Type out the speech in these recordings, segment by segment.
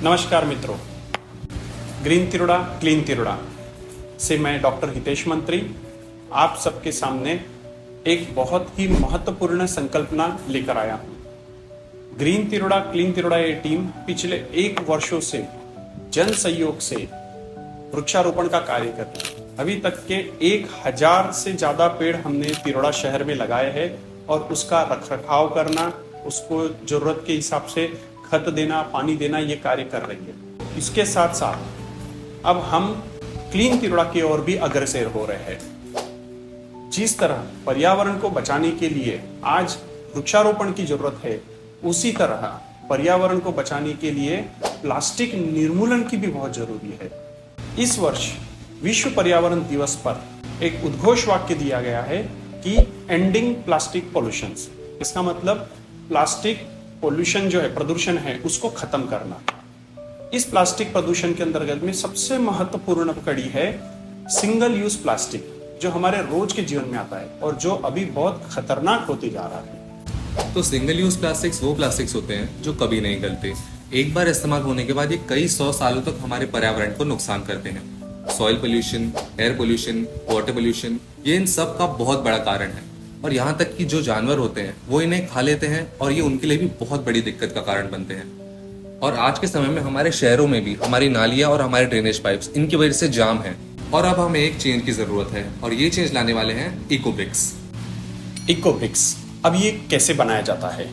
नमस्कार मित्रों, green Tiroda clean Tiroda से मैं डॉक्टर हितेश मंत्री आप सबके सामने एक बहुत ही महत्वपूर्ण संकल्पना लेकर आया हूं। ग्रीन तिरोड़ा क्लीन तिरोड़ा ये टीम पिछले 1 वर्षों से जन सहयोग से वृक्षारोपण का कार्य कर रही है। अभी तक के 1000 से ज्यादा पेड़ हमने तिरोड़ा शहर में लगाए हैं और उसका रखरखाव करना, उसको जरूरत के हिसाब से खत देना, पानी देना, ये कार्य कर रही है। इसके साथ साथ अब हम क्लीन तिरोड़ा की ओर भी अग्रसर हो रहे हैं। जिस तरह पर्यावरण को बचाने के लिए आज वृक्षारोपण की जरूरत है, उसी तरह पर्यावरण को बचाने के लिए प्लास्टिक निर्मूलन की भी बहुत जरूरी है। इस वर्ष विश्व पर्यावरण दिवस पर एक उद्घोष वाक्य दिया गया है कि एंडिंग प्लास्टिक पॉल्यूशन। इसका मतलब प्लास्टिक पोल्यूशन जो है, प्रदूषण है, उसको खत्म करना। इस प्लास्टिक प्रदूषण के अंतर्गत में सबसे महत्वपूर्ण कड़ी है सिंगल यूज प्लास्टिक, जो हमारे रोज के जीवन में आता है और जो अभी बहुत खतरनाक होते जा रहा है। तो सिंगल यूज प्लास्टिक्स वो प्लास्टिक्स होते हैं जो कभी नहीं गलते। एक बार इस्तेमाल होने के बाद ये कई 100 सालों तक हमारे पर्यावरण को नुकसान करते हैं। Soil pollution, air pollution, water pollution, ये इन सब का बहुत बड़ा कारण है। और यहाँ तक कि जो जानवर होते हैं वो इन्हें खा लेते हैं और ये उनके लिए भी बहुत बड़ी दिक्कत का कारण बनते हैं। और आज के समय में हमारे शहरों में भी हमारी नालियाँ और हमारे ड्रेनेज पाइप्स इनकी वजह से जाम है। और अब हमें एक चेंज की जरूरत है और ये चेंज लाने वाले हैं इकोब्रिक्स। इकोब्रिक्स अब ये कैसे बनाया जाता है?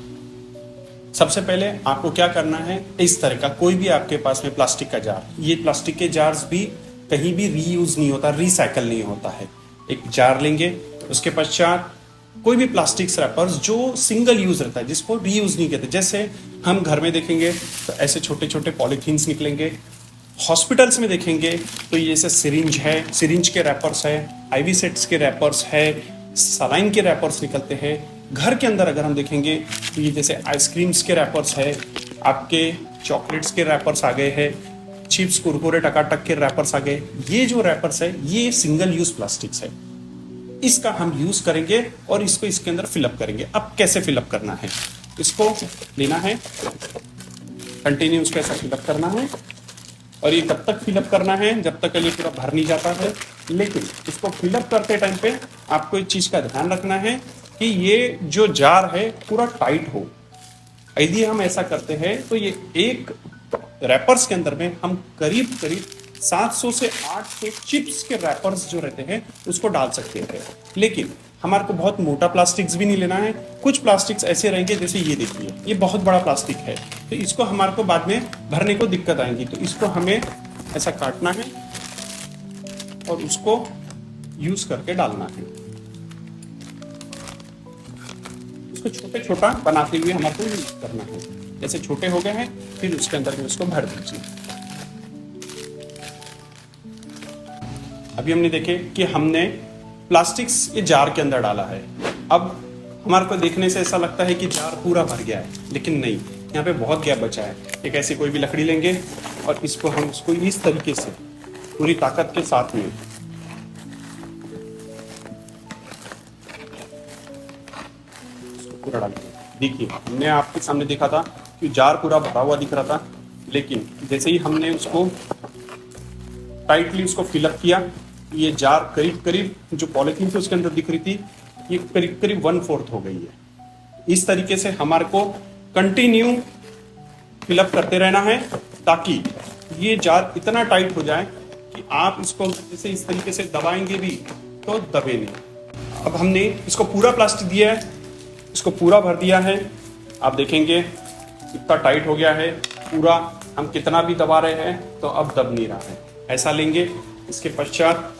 सबसे पहले आपको क्या करना है, इस तरह का कोई भी आपके पास में प्लास्टिक का जार, ये प्लास्टिक के जार्स भी कहीं भी रीयूज नहीं होता, रिसाइकल नहीं होता है। एक जार लेंगे, उसके पश्चात कोई भी प्लास्टिक रैपर्स जो सिंगल यूज रहता है, जिसको रीयूज नहीं कहते। जैसे हम घर में देखेंगे तो ऐसे छोटे छोटे पॉलीथीन्स निकलेंगे, हॉस्पिटल्स में देखेंगे तो ये जैसे सिरिंज है, सिरिंज के रैपर्स है, आईवी सेट्स के रैपर्स है, सलाइन के रैपर्स निकलते हैं। घर के अंदर अगर हम देखेंगे तो ये जैसे आइसक्रीम्स के रैपर्स है, आपके चॉकलेट्स के रैपर्स आ गए हैं, चिप्स कुरकुरे टकाटक के रैपर्स आ गए। ये जो रैपर्स है ये सिंगल यूज प्लास्टिक्स है। इसका हम यूज करेंगे और इसको इसके अंदर फिलअप करेंगे। अब कैसे फिलअप करना है, इसको लेना है, कंटिन्यू उसको ऐसा फिलअप करना है और ये तब तक फिलअप करना है जब तक ये पूरा भर नहीं जाता है। लेकिन इसको फिलअप करते टाइम पे आपको एक चीज का ध्यान रखना है कि ये जो जार है पूरा टाइट हो। यदि हम ऐसा करते हैं तो ये एक रैपर्स के अंदर में हम करीब करीब 700 से 800 चिप्स के रैपर्स जो रहते हैं उसको डाल सकते हैं। लेकिन हमारे को बहुत मोटा प्लास्टिक्स भी नहीं लेना है। कुछ प्लास्टिक्स ऐसे रहेंगे, जैसे ये देखिए, ये बहुत बड़ा प्लास्टिक है, तो इसको हमारे को बाद में भरने को दिक्कत आएगी। तो इसको हमें ऐसा काटना है और उसको यूज करके डालना है। इसको छोटे छोटा बनाते हुए हमारे को यूज करना है। जैसे छोटे हो गए हैं, फिर उसके अंदर में उसको भर दीजिए। अभी हमने देखे कि हमने प्लास्टिक्स ये जार के अंदर डाला है। अब हमारे को देखने से ऐसा लगता है कि जार पूरा भर गया है, लेकिन नहीं, यहाँ पे बहुत गैप बचा है। एक ऐसी कोई भी लकड़ी लेंगे और इसको हम उसको इस तरीके से पूरी ताकत के साथ में इसको पूरा डालेंगे। देखिए, हमने आपके सामने देखा था कि जार पूरा भरा हुआ दिख रहा था, लेकिन जैसे ही हमने उसको टाइटली उसको फिलअप किया, ये जार करीब करीब जो पॉलीथीन उसके अंदर दिख रही थी, ये करीब करीब 1/4 हो गई है। इस तरीके से हमारे को कंटिन्यू फिलअप करते रहना है ताकि ये जार इतना टाइट हो जाए कि आप इसको जैसे इस तरीके से दबाएंगे भी तो दबे नहीं। अब हमने इसको पूरा प्लास्टिक दिया है, इसको पूरा भर दिया है। आप देखेंगे इतना टाइट हो गया है पूरा, हम कितना भी दबा रहे हैं तो अब दब नहीं रहा है। ऐसा लेंगे, इसके पश्चात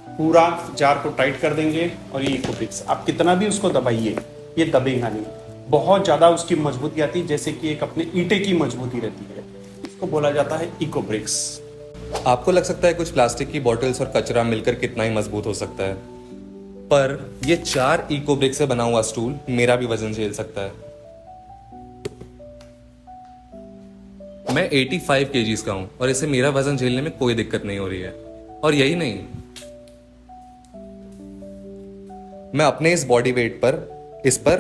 पूरा जार को टाइट कर देंगे और ये इकोब्रिक्स, आप कितना भी उसको दबाइए ये दबेगा नहीं। बहुत ज्यादा उसकी मजबूती आती है, जैसे कि एक अपने ईंटे की मजबूती रहती है। इसको बोला जाता है इकोब्रिक्स। आपको लग सकता है कुछ प्लास्टिक की बॉटल्स और कचरा मिलकर कितना ही मजबूत हो सकता है, पर ये 4 इकोब्रिक्स से बना हुआ स्टूल मेरा भी वजन झेल सकता है। मैं 85 kgs का हूं और इसे मेरा वजन झेलने में कोई दिक्कत नहीं हो रही है। और यही नहीं, मैं अपने इस बॉडी वेट पर इस पर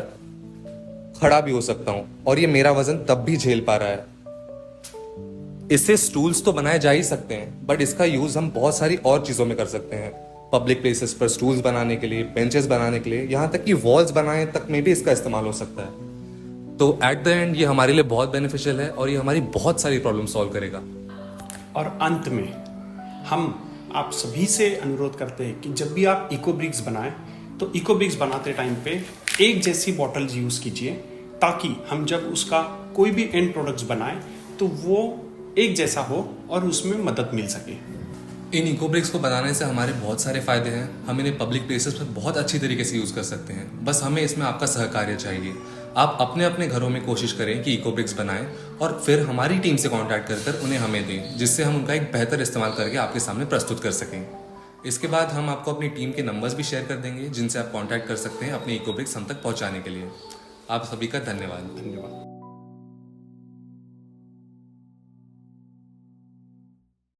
खड़ा भी हो सकता हूं और ये मेरा वजन तब भी झेल पा रहा है। इससे स्टूल्स तो बनाए जा ही सकते हैं, बट इसका यूज हम बहुत सारी और चीजों में कर सकते हैं। पब्लिक प्लेसेस पर स्टूल्स बनाने के लिए, बेंचेस बनाने के लिए, यहाँ तक कि वॉल्स बनाने तक में भी इसका इस्तेमाल हो सकता है। तो एट द एंड ये हमारे लिए बहुत बेनिफिशियल है और ये हमारी बहुत सारी प्रॉब्लम सॉल्व करेगा। और अंत में हम आप सभी से अनुरोध करते हैं कि जब भी आप इको ब्रिक्स बनाएं तो इको ब्रिक्स बनाते टाइम पे एक जैसी बॉटल यूज कीजिए, ताकि हम जब उसका कोई भी एंड प्रोडक्ट्स बनाएं तो वो एक जैसा हो और उसमें मदद मिल सके। इन इको ब्रिक्स को बनाने से हमारे बहुत सारे फायदे हैं। हम इन्हें पब्लिक प्लेसेस पर बहुत अच्छी तरीके से यूज़ कर सकते हैं। बस हमें इसमें आपका सहकार्य चाहिए। आप अपने अपने घरों में कोशिश करें कि इको ब्रिक्स बनाएं और फिर हमारी टीम से कांटेक्ट कर उन्हें हमें दें, जिससे हम उनका एक बेहतर इस्तेमाल करके आपके सामने प्रस्तुत कर सकें। इसके बाद हम आपको अपनी टीम के नंबर्स भी शेयर कर देंगे, जिनसे आप कांटेक्ट कर सकते हैं अपने इको ब्रिक्स हम तक पहुंचाने के लिए। आप सभी का धन्यवाद।